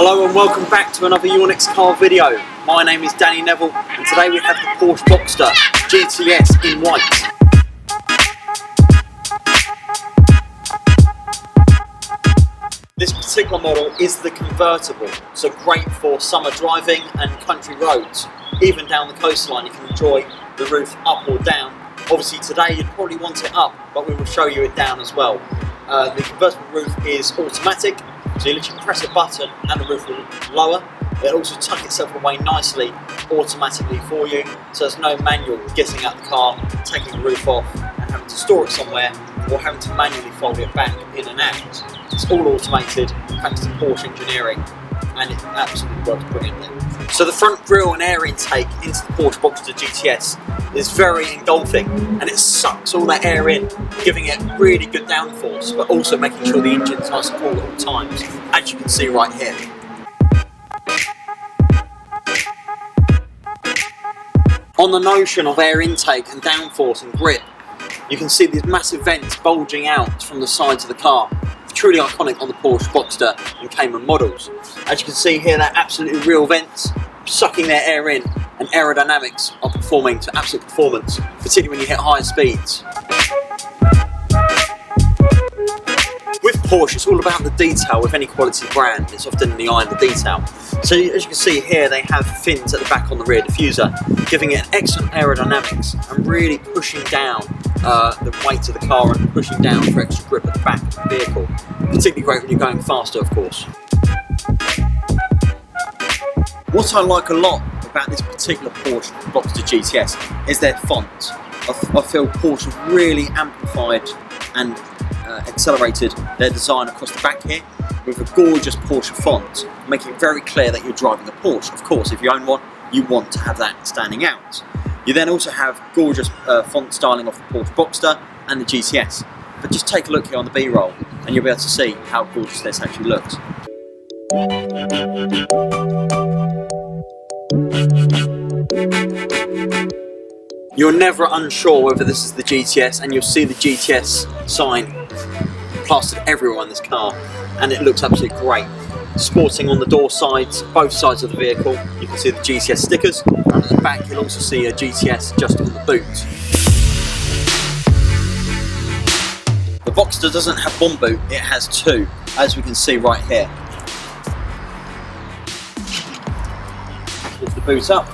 Hello and welcome back to another Your Next Car video. My name is Danny Neville and today we have the Porsche Boxster GTS in white. This particular model is the convertible, so great for summer driving and country roads. Even down the coastline you can enjoy the roof up or down. Obviously today you'd probably want it up, but we will show you it down as well. The convertible roof is automatic, so you literally press a button and the roof will lower. It'll also tuck itself away nicely automatically for you, so there's no manual getting out the car, taking the roof off and having to store it somewhere or having to manually fold it back in and out. It's all automated thanks to Porsche engineering, and it absolutely works brilliantly. So the front grille and air intake into the Porsche Boxter GTS is very engulfing and it sucks all that air in, giving it really good downforce, but also making sure the engine's nice and cool at all times, as you can see right here. On the notion of air intake and downforce and grip, you can see these massive vents bulging out from the sides of the car. Truly iconic on the Porsche Boxster and Cayman models. As you can see here, they're absolutely real vents, sucking their air in, and Aerodynamics are performing to absolute performance, particularly when you hit higher speeds. With Porsche, it's all about the detail. With any quality brand, it's often in the eye of the detail. So as you can see here, they have fins at the back on the rear diffuser, giving it an excellent aerodynamics and really pushing down the weight of the car and pushing down for extra grip at the back of the vehicle. Particularly great when you're going faster, of course. What I like a lot about this particular Porsche Boxter GTS is their font. I feel Porsche really amplified and accelerated their design across the back here with a gorgeous Porsche font, making it very clear that you're driving a Porsche. Of course, if you own one, you want to have that standing out. You then also have gorgeous font styling off the Porsche Boxster and the GTS. But just take a look here on the B-roll and you'll be able to see how gorgeous this actually looks. You're never unsure whether this is the GTS, and you'll see the GTS sign plastered everywhere on this car, and it looks absolutely great. Sporting on the door sides, both sides of the vehicle, you can see the GTS stickers, and at the back you'll also see a GTS just on the boot. The Boxster doesn't have one boot, it has two, as we can see right here. Lift the boot up,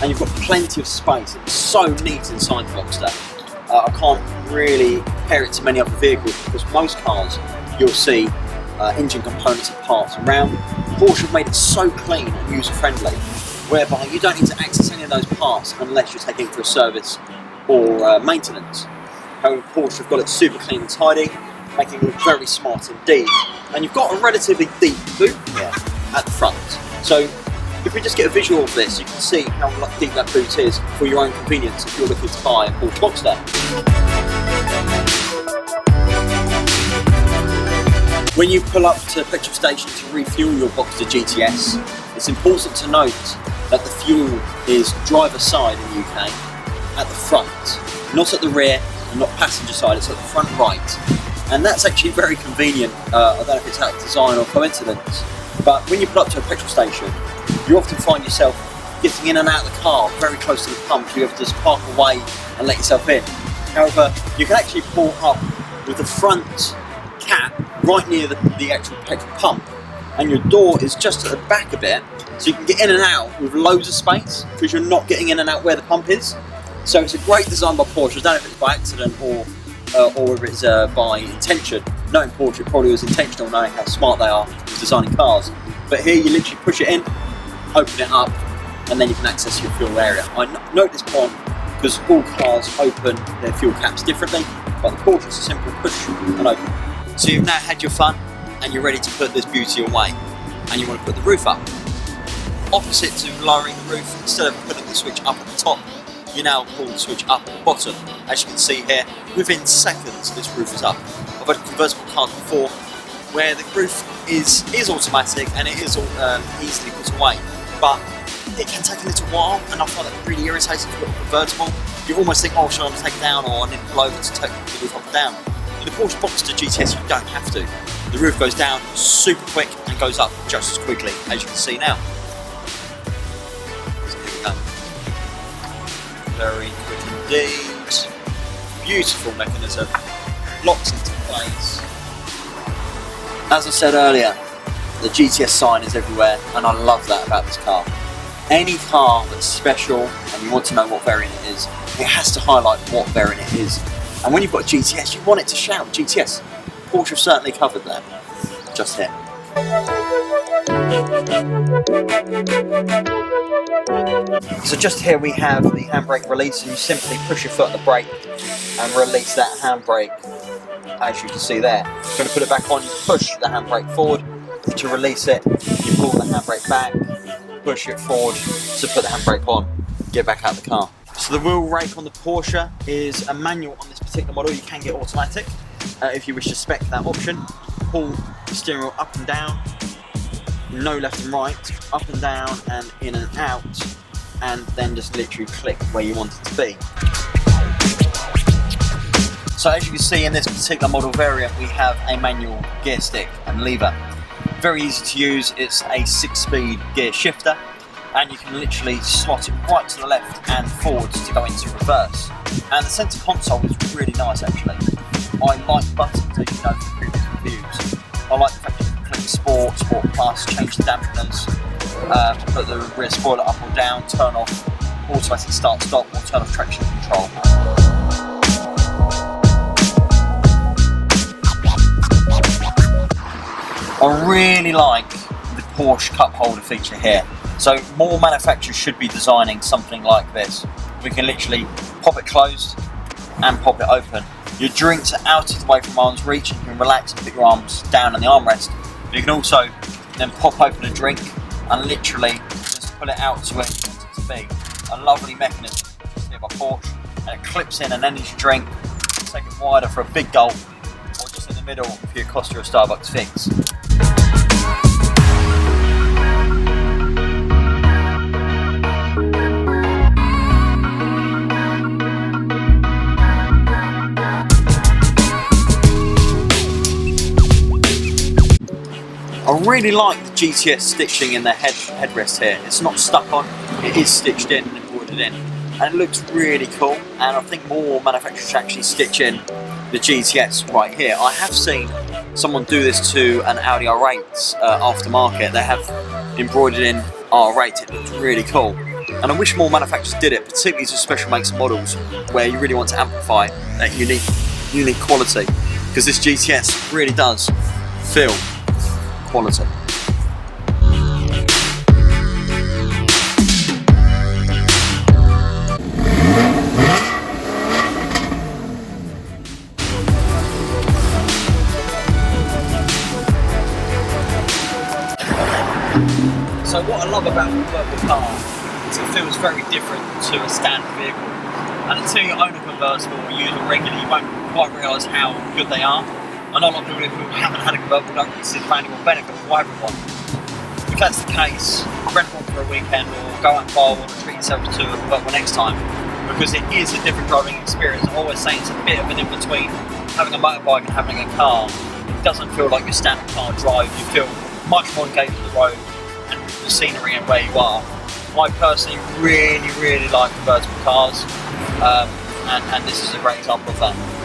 and you've got plenty of space. It's so neat inside the Boxster. I can't really compare it to many other vehicles because most cars you'll see engine components and parts around. Porsche have made it so clean and user-friendly, whereby you don't need to access any of those parts unless you're taking it for a service or maintenance. However, Porsche have got it super clean and tidy, making it look very smart indeed. And you've got a relatively deep boot here at the front. So if we just get a visual of this, you can see how deep that boot is for your own convenience if you're looking to buy a Porsche Boxster. When you pull up to a petrol station to refuel your Boxster GTS, it's important to note that the fuel is driver side in the UK, at the front, not at the rear and not passenger side, it's at the front right. And that's actually very convenient. I don't know if it's out of design or coincidence, but when you pull up to a petrol station, you often find yourself getting in and out of the car very close to the pump, so you have to just park away and let yourself in. However, you can actually pull up with the front cap right near the actual petrol pump, and your door is just at the back a bit, so you can get in and out with loads of space because you're not getting in and out where the pump is. So it's a great design by Porsche. I don't know if it's by accident or whether it's by intention. Knowing Porsche, it probably was intentional, knowing how smart they are with designing cars. But here you literally push it in, open it up, and then you can access your fuel area. I note this point because all cars open their fuel caps differently, but the Porsche is a simple push and open. So you've now had your fun and you're ready to put this beauty away, and you want to put the roof up. Opposite to lowering the roof, instead of putting the switch up at the top, you now pull the switch up at the bottom. As you can see here, within seconds this roof is up. I've had convertible cars before where the roof is automatic and it is easily put away, but it can take a little while, and I find that really irritating for a convertible. You almost think, oh, should I take it down, or I need to pull over to take the roof up and down. In the Porsche Boxster GTS you don't have to. The roof goes down super quick and goes up just as quickly, as you can see now. So here we go. Very quick indeed. Beautiful mechanism. Locks into place. As I said earlier, the GTS sign is everywhere, and I love that about this car. Any car that's special and you want to know what variant it is, it has to highlight what variant it is. And when you've got a GTS, you want it to shout GTS. Porsche have certainly covered that. Just here. So just here we have the handbrake release, and you simply push your foot on the brake and release that handbrake, as you can see there. You're going to put it back on, you push the handbrake forward to release it, you pull the handbrake back, push it forward to put the handbrake on, get back out of the car. So the wheel rake on the Porsche is a manual on this particular model. You can get automatic if you wish to spec that option. Pull the steering wheel up and down, no left and right, up and down and in and out, and then just literally click where you want it to be. So as you can see in this particular model variant, we have a manual gear stick and lever. Very easy to use. It's a 6-speed gear shifter, and you can literally slot it right to the left and forwards to go into reverse. And the centre console is really nice actually. I like buttons, as you know from previous reviews. I like the fact that you can click Sport, Sport Plus, change the dampeners, put the rear spoiler up or down, turn off automatic start stop, or turn off traction control. I really like the Porsche cup holder feature here. So more manufacturers should be designing something like this. We can literally pop it closed and pop it open. Your drinks are out of the way from arm's reach, and you can relax and put your arms down on the armrest. But you can also then pop open a drink and literally just pull it out to where you want it to be. A lovely mechanism just here by Porsche, and it clips in an energy drink. Take it wider for a big gulp, or just in the middle for your Costa or Starbucks fix. I really like the GTS stitching in the headrest here. It's not stuck on, it is stitched in and embroidered in. And it looks really cool, and I think more manufacturers should actually stitch in the GTS right here. I have seen someone do this to an Audi R8 aftermarket. They have embroidered in R8, it looks really cool. And I wish more manufacturers did it, particularly to special makes and models where you really want to amplify that unique quality. Because this GTS really does feel quality. So what I love about the convertible car is it feels very different to a standard vehicle. And until you own a convertible or use it regularly, you won't quite realise how good they are. I know a lot of people who haven't had a convertible don't really see the valuable benefit for everyone. If that's the case, rent one for a weekend or go out and buy one and treat yourself to a convertible next time, because it is a different driving experience. I always say it's a bit of an in-between having a motorbike and having a car. It doesn't feel like your standard car drive. You feel much more engaged with the road and the scenery and where you are. I personally really like convertible cars, and this is a great example of that.